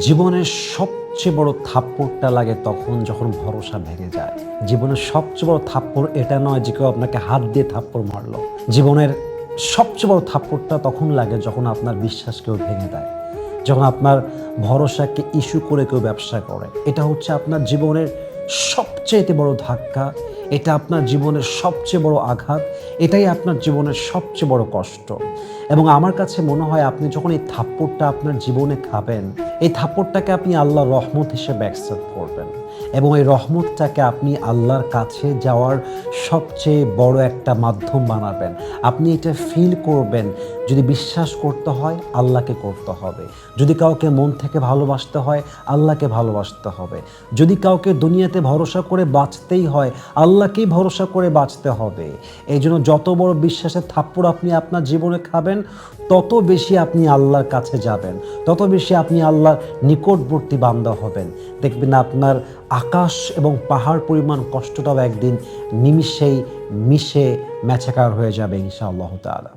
জীবনের সবচেয়ে বড় থাপ্পড়টা লাগে তখন যখন ভরসা ভেঙে যায়। জীবনের সবচেয়ে বড় থাপ্পড় এটা নয় যে কেউ আপনাকে হাত দিয়ে থাপ্পড় মারলো। জীবনের সবচেয়ে বড় থাপ্পড়টা তখন লাগে যখন আপনার বিশ্বাস কেউ ভেঙে দেয়, যখন আপনার ভরসাকে ইস্যু করে কেউ ব্যবসা করে। এটা হচ্ছে আপনার জীবনের সবচাইতে বড় ধাক্কা, এটা আপনার জীবনের সবচেয়ে বড় আঘাত, এটাই আপনার জীবনের সবচেয়ে বড় কষ্ট। এবং আমার কাছে মনে হয় আপনি যখন এই থাপ্পড়টা আপনার জীবনে খাবেন, এই থাপ্পড়টাকে আপনি আল্লাহর রহমত হিসেবে অ্যাকসেপ্ট করবেন এবং এই রহমতটাকে আপনি আল্লাহর কাছে যাওয়ার সবচেয়ে বড় একটা মাধ্যম বানাবেন। আপনি এটা ফিল করবেন, যদি বিশ্বাস করতে হয় আল্লাহকে করতে হবে, যদি কাউকে মন থেকে ভালোবাসতে হয় আল্লাহকে ভালোবাসতে হবে, যদি কাউকে দুনিয়াতে ভরসা করে বাঁচতেই হয় আল্লাহকেই ভরসা করে বাঁচতে হবে। এই জন্য যত বড় বিশ্বাসের থাপ্পড় আপনি আপনার জীবনে খাবেন, তত বেশি আপনি আল্লাহর কাছে যাবেন, তত বেশি আপনি আল্লাহর নিকটবর্তী বান্দা হবেন। দেখবেন আপনার আকাশ এবং পাহাড় পরিমাণ কষ্টটাও একদিন নিমিষেই মিশে মেছাকার হয়ে যাবে ইনশাআল্লাহ তাআলা।